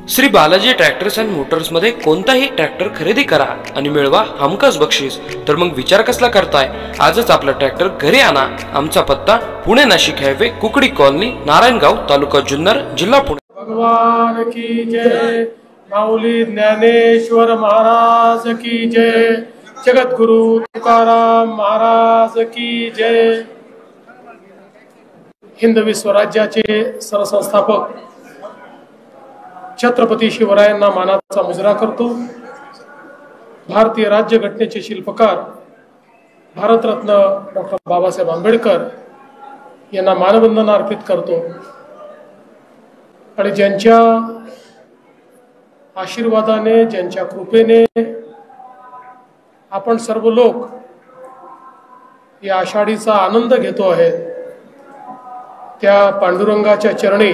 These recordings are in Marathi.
Shri Balaji tractors and Motors मध्ये कोणताही ट्रॅक्टर खरेदी करा आणि मिळवा हमखास बक्षीस। तर मग विचार कसला करताय, आजच आपला ट्रॅक्टर घरी आणा। आमचा पत्ता पुणे नाशिक हायवे, कुकडी कॉलनी, नारायणगाव, तालुका जुन्नर, जिल्हा पुणे। भगवान की जय। माऊली ज्ञानेश्वर महाराज की जय। जगद्गुरु तुकाराम महाराज की जय। हिंदवी स्वराज्याचे सरसंस्थापक छत्रपती शिवरायांना मानाचा मुजरा करतो। भारतीय राज्यघटनेचे शिल्पकार भारतरत्न डॉक्टर बाबासाहेब आंबेडकर यांना मानवंदना अर्पित करतो आणि ज्यांच्या आशीर्वादाने, ज्यांच्या कृपेने आपण सर्व लोक या आषाढीचा आनंद घेतो आहे, त्या पांडुरंगाच्या चरणी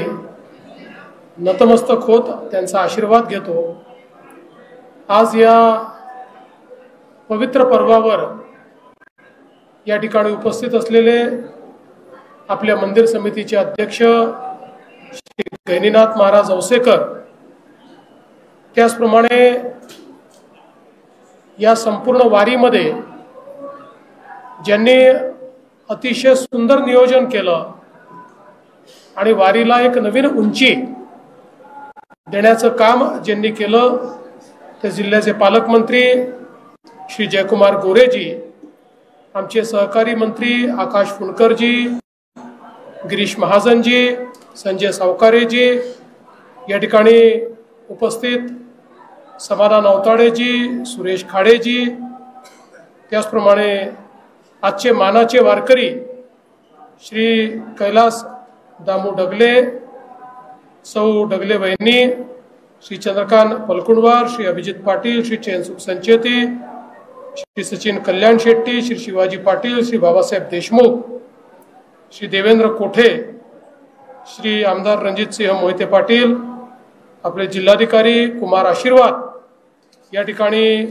नतमस्तक होत त्यांचा आशीर्वाद घेतो। आज या पवित्र पर्वावर या ठिकाणी उपस्थित असलेले आपल्या मंदिर समितीचे अध्यक्ष श्री गैनीनाथ महाराज औसेकर, त्याचप्रमाणे या संपूर्ण वारीमध्ये ज्यांनी अतिशय सुंदर नियोजन केलं आणि वारीला एक नवीन उंची देण्याचं काम ज्यांनी केलं, ते जिल्ह्याचे पालकमंत्री श्री जयकुमार गोरेजी, आमचे सहकारी मंत्री आकाश फुंडकरजी, गिरीश महाजनजी, संजय सावकारेजी, या ठिकाणी उपस्थित समाधान अवताडेजी, सुरेश खाडेजी, त्याचप्रमाणे आजचे मानाचे वारकरी श्री कैलास दामू डगले, सौ डगले बहिणी, श्री चंद्रकांत पलकुंडवार, श्री अभिजित पाटील, श्री चैनसुख संचेती, श्री सचिन कल्याण शेट्टी, श्री शिवाजी पाटील, श्री बाबासाहेब देशमुख, श्री देवेंद्र कोठे, श्री आमदार रणजित सिंह मोहिते पाटील, आपले जिल्हाधिकारी कुमार आशीर्वाद, या ठिकाणी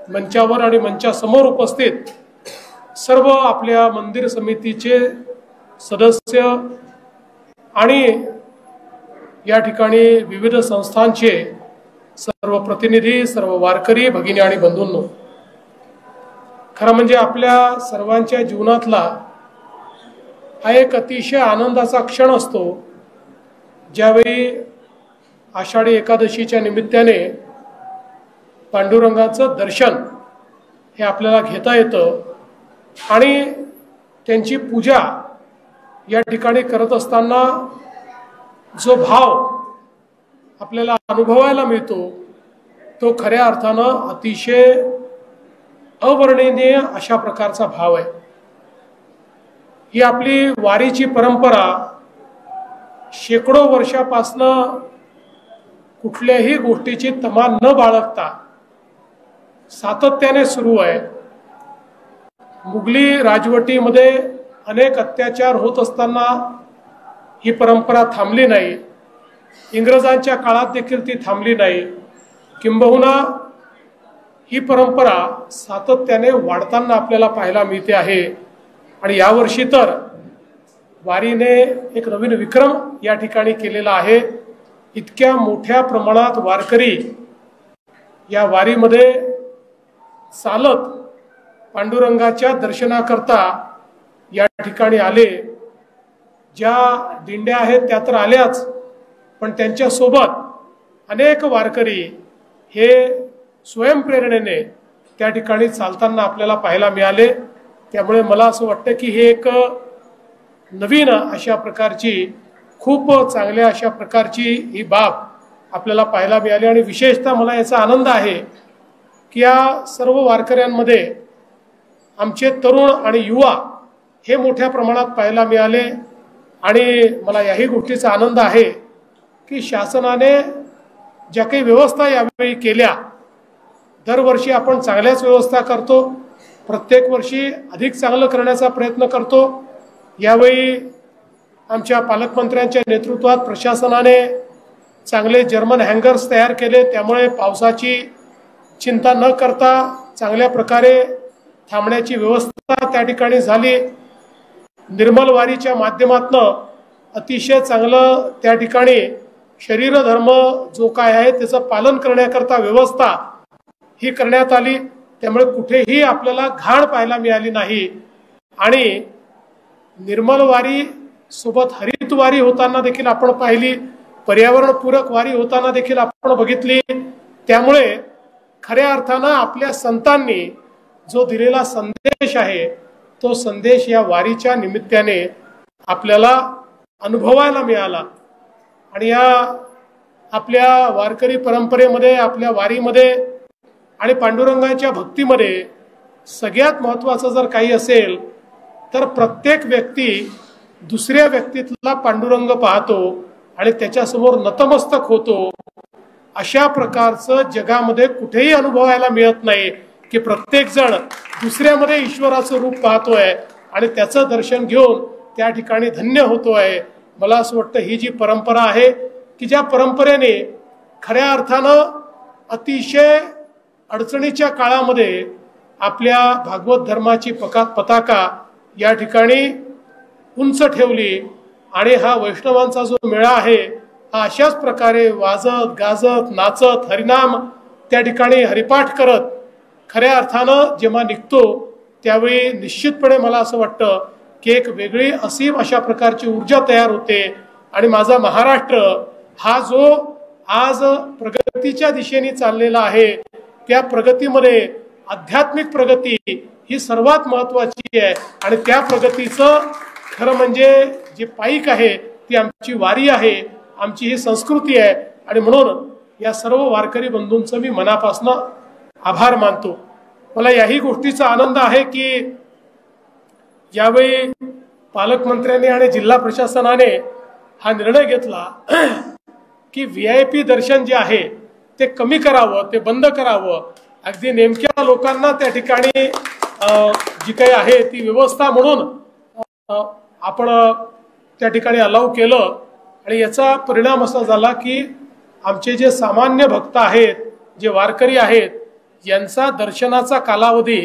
मंचावर आणि मंचासमोर उपस्थित सर्व आपल्या मंदिर समितीचे सदस्य आणि या ठिकाणी विविध संस्थांचे सर्व प्रतिनिधी, सर्व वारकरी भगिनी आणि बंधूंनो, खरं म्हणजे आपल्या सर्वांच्या जीवनातला हा एक अतिशय आनंदाचा क्षण असतो, ज्यावेळी आषाढी एकादशीच्या निमित्ताने पांडुरंगाचं दर्शन हे आपल्याला घेता येतं आणि त्यांची पूजा या ठिकाणी करत असताना जो भाव आपल्याला अनुभवायला मिळतो, तो खऱ्या अर्थानं अतिशय अवर्णनीय अशा प्रकारचा भाव आहे। ही आपली वारीची परंपरा शेकडो वर्षापासनं कुठल्याही गोष्टीची तमा न बाळगता सातत्याने सुरू आहे। मुघली राजवटीमध्ये अनेक अत्याचार होत असताना ही परंपरा थांबली नाही, इंग्रजांच्या काळात देखील ती थांबली नाही, किंबहुना ही परंपरा सातत्याने वाढताना आपल्याला पाहायला मिळते आहे। आणि यावर्षी तर वारीने एक नवीन विक्रम या ठिकाणी केलेला आहे। इतक्या मोठ्या प्रमाणात वारकरी या वारीमध्ये चालत पांडुरंगाच्या दर्शनाकरता या ठिकाणी आले। ज्या दिंड्या आहेत त्या तर आल्याच, पण त्यांच्या सोबत अनेक वारकरी हे स्वयंप्रेरणेने त्या ठिकाणी चालताना आपल्याला पाहायला मिळाले। त्यामुळे मला असं वाटतं की हे एक नवीन अशा प्रकारची, खूप चांगल्या अशा प्रकारची ही बाब आपल्याला पाहायला मिळाली। आणि विशेषतः मला याचा आनंद आहे की या सर्व वारकऱ्यांमध्ये आमचे तरुण आणि युवा हे मोठ्या प्रमाणात पाहायला मिळाले। आणि मला याही गोष्टीचा आनंद आहे की शासनाने ज्या काही व्यवस्था यावेळी केल्या, दरवर्षी आपण चांगल्याच व्यवस्था करतो, प्रत्येक वर्षी अधिक चांगलं करण्याचा प्रयत्न करतो। यावेळी आमच्या पालकमंत्र्यांच्या नेतृत्वात प्रशासनाने चांगले जर्मन हँगर्स तयार केले, त्यामुळे पावसाची चिंता न करता चांगल्या प्रकारे थांबण्याची व्यवस्था त्या ठिकाणी झाली। निर्मल वारीच्या माध्यमातून अतिशय चांगलं त्या ठिकाणी शरीर धर्म जो काय आहे त्याचं पालन करण्याकरता व्यवस्था ही करण्यात आली। त्यामुळे कुठेही आपल्याला घाण पाहायला मिळाली नाही आणि निर्मल वारी सोबत हरित वारी होताना देखील आपण पाहिली, पर्यावरणपूरक वारी होताना देखील आपण बघितली। त्यामुळे खऱ्या अर्थानं आपल्या संतांनी जो दिलेला संदेश आहे तो संदेश या वारीच्या निमित्ताने आपल्याला अनुभवायला मिळाला। आणि या आपल्या वारकरी परंपरेमध्ये, आपल्या वारीमध्ये आणि पांडुरंगाच्या भक्तीमध्ये सगळ्यात महत्त्वाचं जर काही असेल तर प्रत्येक व्यक्ती दुसऱ्या व्यक्तीतला पांडुरंग पाहतो आणि त्याच्यासमोर नतमस्तक होतो। अशा प्रकारचं जगामध्ये कुठेही अनुभवायला मिळत नाही की प्रत्येक जण दुसऱ्यामध्ये ईश्वराचं रूप पाहतोय आणि त्याचं दर्शन घेऊन त्या ठिकाणी धन्य होतोय। मला असं वाटतं ही जी परंपरा आहे की ज्या परंपरेने खऱ्या अर्थानं अतिशय अडचणीच्या काळामध्ये आपल्या भागवत धर्माची पताका या ठिकाणी उंच ठेवली आणि हा वैष्णवांचा जो मेळा आहे हा अशाच प्रकारे वाजत गाजत नाचत हरिनाम त्या ठिकाणी हरिपाठ करत खऱ्या अर्थानं जेव्हा निघतो त्यावेळी निश्चितपणे मला असं वाटतं की एक वेगळी असीम अशा प्रकारची ऊर्जा तयार होते। आणि माझा महाराष्ट्र हा जो आज प्रगतीच्या दिशेने चाललेला आहे त्या प्रगतीमध्ये आध्यात्मिक प्रगती ही सर्वात महत्त्वाची आहे आणि त्या प्रगतीचं खरं म्हणजे जे पाईक आहे ती आमची वारी आहे, आमची ही संस्कृती आहे। आणि म्हणून या सर्व वारकरी बंधूंचं मी मनापासून आभार मानतो। मला याही गोष्टीचा आनंद आहे की यावेळी पालकमंत्र्यांनी आणि जिल्हा प्रशासनाने हा निर्णय घेतला की VIP दर्शन जे आहे ते कमी करावं, ते बंद करावं। अगदी नेमक्या लोकांना त्या ठिकाणी जी काही आहे ती व्यवस्था म्हणून आपण त्या ठिकाणी अलाउ केलं आणि याचा परिणाम असा झाला की आमचे जे सामान्य भक्त आहेत, जे वारकरी आहेत, यांचा दर्शनाचा कालावधी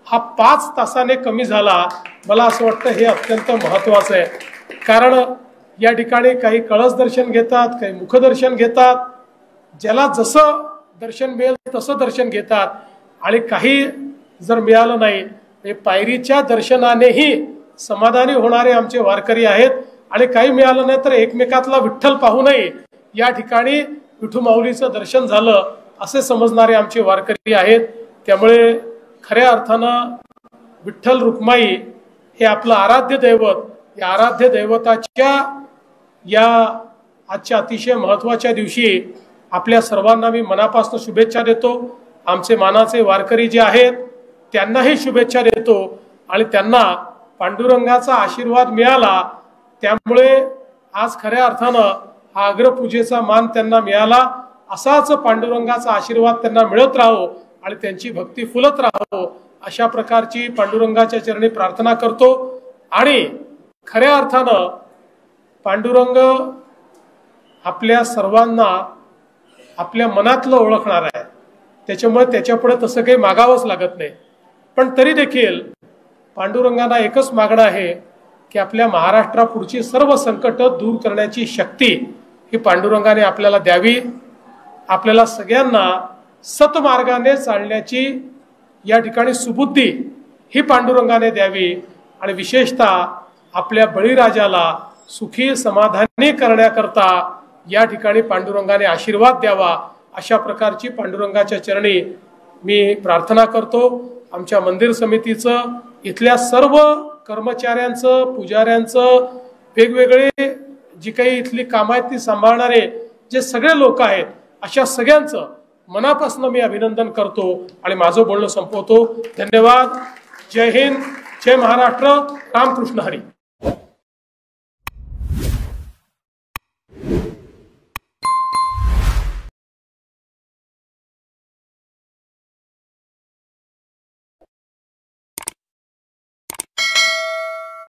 हा 5 तासाने कमी झाला। मला असं वाटतं हे अत्यंत महत्त्वाचं आहे, कारण या ठिकाणी काही कळस दर्शन घेतात, काही मुखदर्शन घेतात, ज्याला जसं दर्शन मिळेल तसं दर्शन घेतात आणि काही जर मिळालं नाही पायरीच्या दर्शनानेही समाधानी होणारे आमचे वारकरी आहेत आणि काही मिळालं नाही तर एकमेकातला विठ्ठल पाहूनही या ठिकाणी विठू माऊलीचं दर्शन झालं असे समजणारे आमचे वारकरी आहेत। त्यामुळे खऱ्या अर्थानं विठ्ठल रुक्माई हे आपलं आराध्य दैवत, या आराध्य दैवताच्या या आजच्या अतिशय महत्त्वाच्या दिवशी आपल्या सर्वांना मी मनापासून शुभेच्छा देतो। आमचे मानाचे वारकरी जे आहेत त्यांनाही शुभेच्छा देतो आणि त्यांना पांडुरंगाचा आशीर्वाद मिळाला त्यामुळे आज खऱ्या अर्थानं हा अग्रपूजेचा मान त्यांना मिळाला। असाच पांडुरंगाचा आशीर्वाद त्यांना मिळत राहो आणि त्यांची भक्ती फुलत राहो अशा प्रकारची पांडुरंगाच्या चरणी प्रार्थना करतो। आणि खऱ्या अर्थानं पांडुरंग आपल्या सर्वांना आपल्या मनातलं ओळखणार आहे, त्याच्यामुळे त्याच्यापुढे तसं काही मागावंच लागत नाही। पण तरी देखील पांडुरंगाला एकच मागणं आहे की आपल्या महाराष्ट्रापुढची सर्व संकट दूर करण्याची शक्ती ही पांडुरंगाने आपल्याला द्यावी, आपल्याला सगळ्यांना सतमार्गाने चालण्याची या ठिकाणी सुबुद्धी ही पांडुरंगाने द्यावी आणि विशेषतः आपल्या बळीराजाला सुखी समाधानी करण्याकरता या ठिकाणी पांडुरंगाने आशीर्वाद द्यावा अशा प्रकारची पांडुरंगाच्या चरणी मी प्रार्थना करतो। आमच्या मंदिर समितीचं, इथल्या सर्व कर्मचाऱ्यांचं, पुजाऱ्यांचं, वेगवेगळे जी काही इथली कामं आहेत ती सांभाळणारे जे सगळे लोक आहेत अशा सगळ्यांचं मनापासून मी अभिनंदन करतो आणि माझं बोलणं संपवतो। धन्यवाद। जय हिंद, जय महाराष्ट्र, रामकृष्ण हरी।